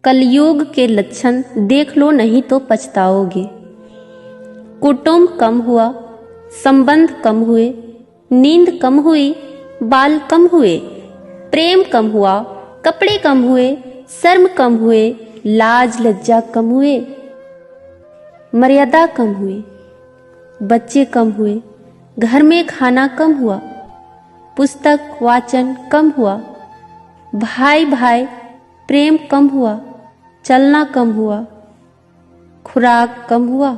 कलयुग के लक्षण देख लो, नहीं तो पछताओगे। कुटुंब कम हुआ, संबंध कम हुए, नींद कम हुई, बाल कम हुए, प्रेम कम हुआ, कपड़े कम हुए, शर्म कम हुए, लाज लज्जा कम हुए, मर्यादा कम हुई, बच्चे कम हुए, घर में खाना कम हुआ, पुस्तक वाचन कम हुआ, भाई भाई प्रेम कम हुआ, चलना कम हुआ, खुराक कम हुआ,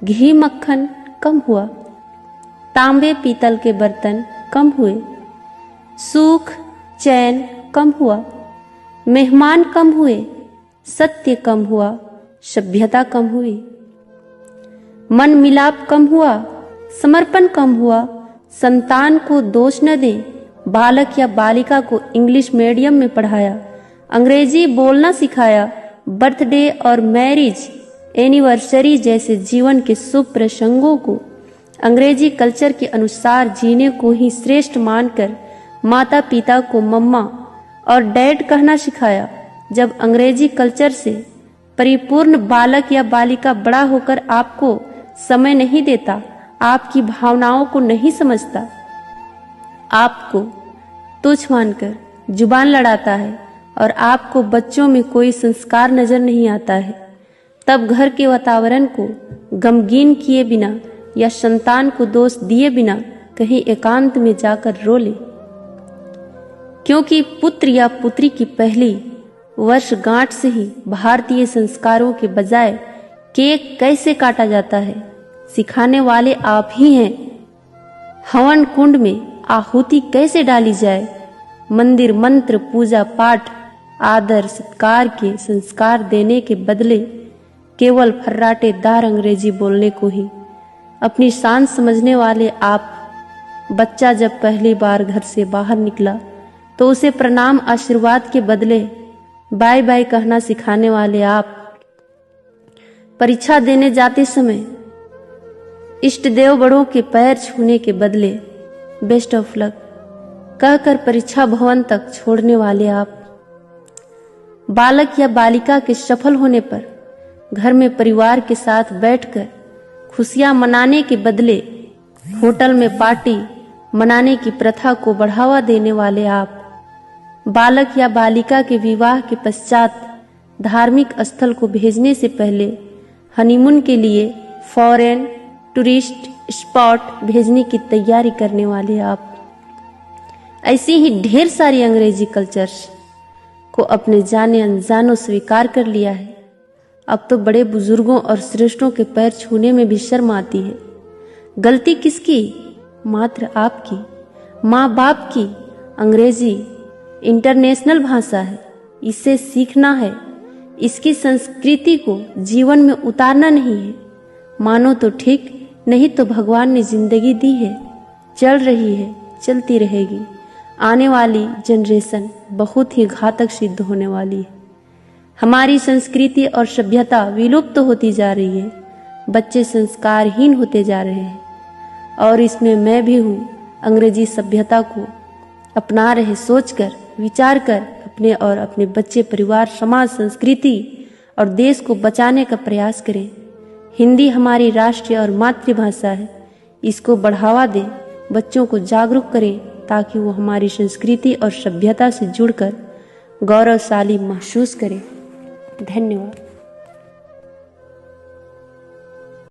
घी मक्खन कम हुआ, तांबे पीतल के बर्तन कम हुए, सुख चैन कम हुआ, मेहमान कम हुए, सत्य कम हुआ, सभ्यता कम हुई, मन मिलाप कम हुआ, समर्पण कम हुआ, संतान को दोष न दें। बालक या बालिका को इंग्लिश मीडियम में पढ़ाया, अंग्रेजी बोलना सिखाया, बर्थडे और मैरिज एनिवर्सरी जैसे जीवन के शुभ प्रसंगों को अंग्रेजी कल्चर के अनुसार जीने को ही श्रेष्ठ मानकर माता पिता को मम्मा और डैड कहना सिखाया। जब अंग्रेजी कल्चर से परिपूर्ण बालक या बालिका बड़ा होकर आपको समय नहीं देता, आपकी भावनाओं को नहीं समझता, आपको तुच्छ मानकर जुबान लड़ाता है और आपको बच्चों में कोई संस्कार नजर नहीं आता है, तब घर के वातावरण को गमगीन किए बिना या संतान को दोष दिए बिना कहीं एकांत में जाकर रो ले। क्योंकि पुत्र या पुत्री की पहली वर्षगांठ से ही भारतीय संस्कारों के बजाय केक कैसे काटा जाता है सिखाने वाले आप ही हैं। हवन कुंड में आहुति कैसे डाली जाए, मंदिर मंत्र पूजा पाठ आदर सत्कार के संस्कार देने के बदले केवल फर्राटेदार अंग्रेजी बोलने को ही अपनी शान समझने वाले आप। बच्चा जब पहली बार घर से बाहर निकला तो उसे प्रणाम आशीर्वाद के बदले बाय बाय कहना सिखाने वाले आप। परीक्षा देने जाते समय इष्ट देव बड़ों के पैर छूने के बदले बेस्ट ऑफ लक कहकर परीक्षा भवन तक छोड़ने वाले आप। बालक या बालिका के सफल होने पर घर में परिवार के साथ बैठकर खुशियां मनाने के बदले होटल में पार्टी मनाने की प्रथा को बढ़ावा देने वाले आप। बालक या बालिका के विवाह के पश्चात धार्मिक स्थल को भेजने से पहले हनीमून के लिए फॉरेन टूरिस्ट स्पॉट भेजने की तैयारी करने वाले आप। ऐसी ही ढेर सारी अंग्रेजी कल्चर्स को अपने जाने अनजानों स्वीकार कर लिया है। अब तो बड़े बुजुर्गों और श्रेष्ठों के पैर छूने में भी शर्म आती है। गलती किसकी? मात्र आपकी, माँ बाप की। अंग्रेजी इंटरनेशनल भाषा है, इसे सीखना है, इसकी संस्कृति को जीवन में उतारना नहीं है। मानो तो ठीक, नहीं तो भगवान ने जिंदगी दी है, चल रही है, चलती रहेगी। आने वाली जनरेशन बहुत ही घातक सिद्ध होने वाली है। हमारी संस्कृति और सभ्यता विलुप्त होती जा रही है, बच्चे संस्कारहीन होते जा रहे हैं और इसमें मैं भी हूँ। अंग्रेजी सभ्यता को अपना रहे सोचकर विचार कर अपने और अपने बच्चे परिवार समाज संस्कृति और देश को बचाने का प्रयास करें। हिंदी हमारी राष्ट्रीय और मातृभाषा है, इसको बढ़ावा दें, बच्चों को जागरूक करें ताकि वो हमारी संस्कृति और सभ्यता से जुड़कर गौरवशाली महसूस करें। धन्यवाद।